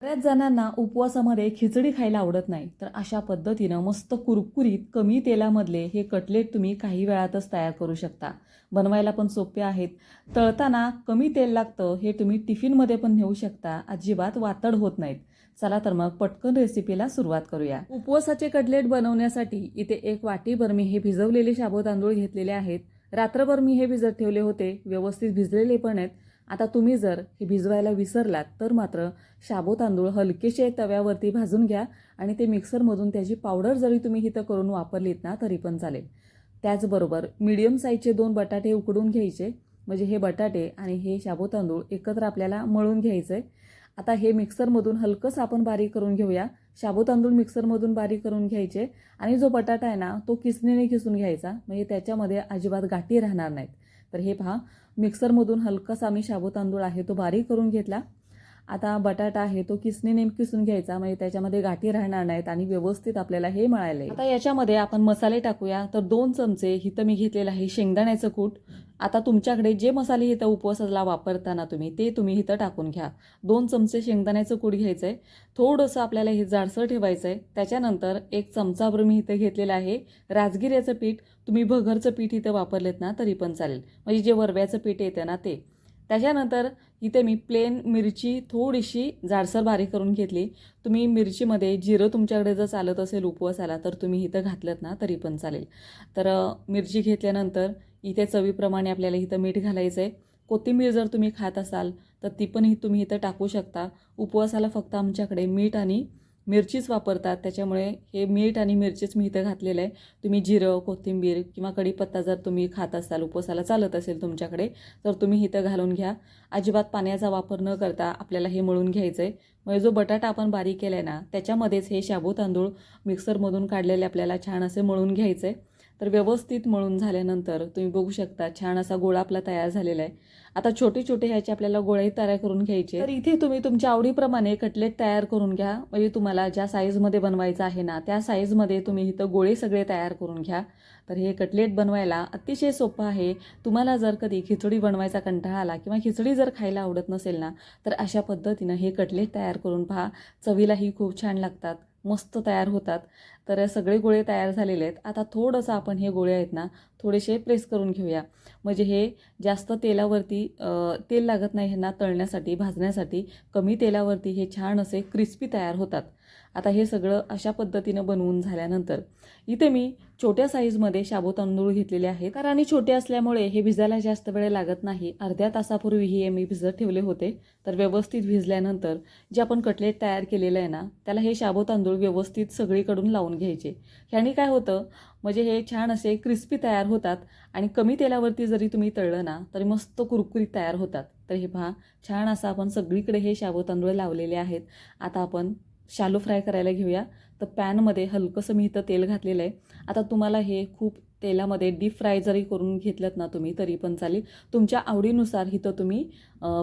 बऱ्याच जणांना उपवासामध्ये खिचडी खायला आवडत नाही, तर अशा पद्धतीनं मस्त कुरकुरीत कमी तेलामधले हे कटलेट तुम्ही काही वेळातच तयार करू शकता. बनवायला पण सोपे आहेत. तळताना कमी तेल लागतं, हे तुम्ही टिफिनमध्ये पण नेऊ शकता. अजिबात वातड होत नाहीत. चला तर मग पटकन रेसिपीला सुरुवात करूया. उपवासाचे कटलेट बनवण्यासाठी इथे 1 वाटीभर मी हे भिजवलेले शाबू तांदूळ घेतलेले आहेत. रात्रभर मी हे भिजत ठेवले होते, व्यवस्थित भिजलेले पण आहेत. आता तुम्ही जर हे भिजवायला विसरलात तर मात्र शाबू तांदूळ हलकेसे तव्यावरती भाजून घ्या आणि ते मिक्सरमधून त्याची पावडर जरी तुम्ही इथं करून वापरलीत ना तरी पण चालेल. त्याचबरोबर मीडियम साईजचे 2 बटाटे उकडून घ्यायचे. म्हणजे हे बटाटे आणि हे शाबू तांदूळ एकत्र आपल्याला मळून घ्यायचे. आता हे मिक्सरमधून हलकंसं आपण बारीक करून घेऊया. शाबू तांदूळ मिक्सरमधून बारीक करून घ्यायचे आणि जो बटाटा आहे ना तो किसणीने किसून घ्यायचा, म्हणजे त्याच्यामध्ये अजिबात गाठी राहणार नाहीत. तर हे पहा, मिक्सरमधून हलकासा मी शाबू तांदूळ आहे तो बारीक करून घेतला. आता बटाटा आहे तो किसणीने किसून घ्यायचा, म्हणजे त्याच्यामध्ये गाठी राहणार नाहीत आणि व्यवस्थित आपल्याला हे मळायला आहे. आता याच्यामध्ये आपण मसाले टाकूया. तर 2 चमचे इथं मी घेतलेलं आहे शेंगदाण्याचं कूट. आता तुमच्याकडे जे मसाले इथं उपवासाला वापरताना ते तुम्ही इथं टाकून घ्या. 2 चमचे शेंगदाण्याचं कूट घ्यायचं आहे. थोडंसं आपल्याला हे जाडसर ठेवायचं आहे. त्याच्यानंतर 1 चमचाभर मी इथं घेतलेलं आहे राजगिऱ्याचं पीठ. तुम्ही भगरचं पीठ इथं वापरलेत ना तरी पण चालेल, म्हणजे जे वरव्याचं पीठ येतं ना ते. त्याच्यानंतर इथे मी प्लेन मिरची थोडीशी जाडसर बारीक करून घेतली. तुम्ही मिरचीमध्ये जिरं तुमच्याकडे जर चालत असेल उपवासाला तर तुम्ही इथं घातलंत ना तरी पण चालेल. तर मिरची घेतल्यानंतर इथे चवीप्रमाणे आपल्याला इथं मीठ घालायचं आहे. कोथिंबीर जर तुम्ही खात असाल तर ती पण तुम्ही इथं टाकू शकता. उपवासाला फक्त आमच्याकडे मीठ आणि मिरचीच वापरतात, त्याच्यामुळे हे मीठ आणि मिरचीच मी इथं घातलेलं आहे. तुम्ही जिरं, कोथिंबीर किंवा कढीपत्ता जर तुम्ही खात असाल, उपवासाला चालत असेल तुमच्याकडे, तर तुम्ही इथं घालून घ्या. अजिबात पाण्याचा वापर न करता आपल्याला हे मळून घ्यायचं आहे. म्हणजे जो बटाटा आपण बारीक केला आहे ना त्याच्यामध्येच हे शाबू तांदूळ मिक्सरमधून काढलेले आपल्याला छान असे मळून घ्यायचे. तर व्यवस्थित मळून झाल्यानंतर तुम्ही बघू शकता छान असा गोळा आपला तयार झालेला आहे. आता छोटे छोटे ह्याचे आपल्याला गोळाही तयार करून घ्यायचे. तर इथे तुम्ही तुमच्या आवडीप्रमाणे कटलेट तयार करून घ्या. म्हणजे तुम्हाला ज्या साईजमध्ये बनवायचं आहे ना त्या साईजमध्ये तुम्ही इथं गोळे सगळे तयार करून घ्या. तर हे कटलेट बनवायला अतिशय सोपं आहे. तुम्हाला जर कधी खिचडी बनवायचा कंटाळा आला किंवा खिचडी जर खायला आवडत नसेल ना तर अशा पद्धतीनं हे कटलेट तयार करून पहा. चवीलाही खूप छान लागतात, मस्त तयार होतात. तर सगळे गोळे तयार झालेले आहेत. आता थोडंसं आपण हे गोळे आहेत ना थोडेसे प्रेस करून घेऊया, म्हणजे हे जास्त तेलावरती तेल लागत नाही ह्यांना तळण्यासाठी, भाजण्यासाठी. कमी तेलावरती हे छान असे क्रिस्पी तयार होतात. आता हे सगळं अशा पद्धतीनं बनवून झाल्यानंतर इथे मी छोट्या साईजमध्ये शाबू तांदूळ घेतलेले आहेत. कारण छोटे असल्यामुळे हे भिजायला जास्त वेळ लागत नाही. अर्ध्या तासापूर्वी हे मी भिजत ठेवले होते. तर व्यवस्थित भिजल्यानंतर जे आपण कटलेट तयार केलेलं आहे ना त्याला हे शाबू तांदूळ व्यवस्थित सगळीकडून लावून घ्यायचे. ह्याने काय होतं, म्हणजे हे छान असे क्रिस्पी तयार होतात आणि कमी तेलावरती जरी तुम्ही तळलं ना तरी मस्त कुरकुरीत तयार होतात. तर हे पहा, छान असं आपण सगळीकडे हे शाबू तांदूळ लावलेले आहेत. आता आपण शालो फ्राय करायला घेऊया. तर पॅनमध्ये हलकंसं मी इथं तेल घातलेलं आहे. आता तुम्हाला हे खूप तेलामध्ये डीप फ्राय जरी करून घेतलं ना तुम्ही तरी पण चालेल. तुमच्या आवडीनुसार इथं तुम्ही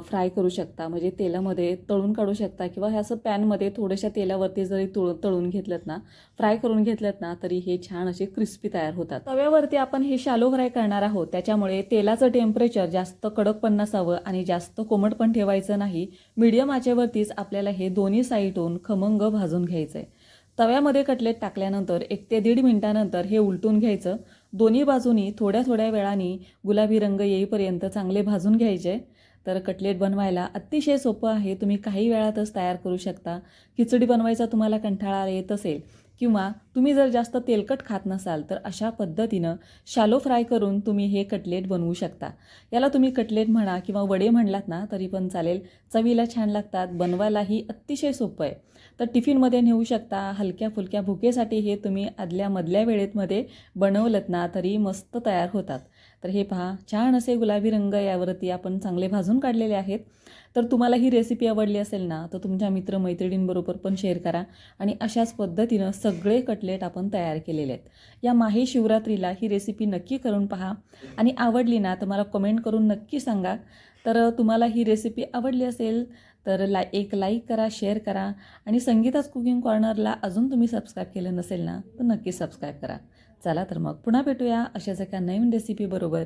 फ्राय करू शकता, म्हणजे तेलामध्ये तळून काढू शकता किंवा हे असं पॅनमध्ये थोड्याशा तेलावरती जरी तळून घेतलं ना, फ्राय करून घेतलं ना तरी हे छान असे क्रिस्पी तयार होतात. तव्यावरती आपण हे शालो फ्राय करणार आहोत, त्याच्यामुळे तेलाचं टेम्परेचर जास्त कडक पण नसावं आणि जास्त कोमट पण ठेवायचं नाही. मीडियम आचेवरतीच आपल्याला हे दोन्ही साईडून खमंग भाजून घ्यायचं आहे. तव्यामध्ये कटलेट टाकल्यानंतर 1 ते 1.5 मिनिटानंतर हे उलटून घ्यायचं. दोन्ही बाजूनी थोड्या थोड्या वेळाने गुलाबी रंग येईपर्यंत चांगले भाजून घ्यायचे. तर कटलेट बनवायला अतिशय सोपं आहे. तुम्ही काही वेळातच तयार करू शकता. खिचडी बनवायचा तुम्हाला कंटाळा येत असेल किंवा तुम्ही जर जास्त तेलकट खात नसाल तर अशा पद्धतीनं शालो फ्राय करून तुम्ही हे कटलेट बनवू शकता. याला तुम्ही कटलेट म्हणा किंवा वडे म्हणलात ना तरी पण चालेल. चवीला छान लागतात, बनवायलाही अतिशय सोपं आहे. तर टिफिनमध्ये नेऊ शकता. हलक्या फुलक्या भुकेसाठी हे तुम्ही आदल्या मधल्या वेळेतमध्ये बनवलंत ना तरी मस्त तयार होतात. तर हे पहा, छान असे गुलाबी रंग यावरती आपण चांगले भाजून काढलेले आहेत. तर तुम्हाला ही रेसिपी आवडली असेल ना तर तुमच्या मित्रमैत्रिणींबरोबर पण शेअर करा. आणि अशाच पद्धतीनं सगळे कटलेट आपण तयार केलेले आहेत. या माही शिवरात्रीला ही रेसिपी नक्की करून पहा आणि आवडली ना तर मला कमेंट करून नक्की सांगा. तर तुम्हाला ही रेसिपी आवडली असेल तर एक लाईक करा, शेअर करा आणि संगीताच कुकिंग कॉर्नरला अजून तुम्ही सबस्क्राईब केलं नसेल ना तर नक्की सबस्क्राईब करा. चला तर मग पुन्हा भेटूया अशाच एका नवीन रेसिपीबरोबर.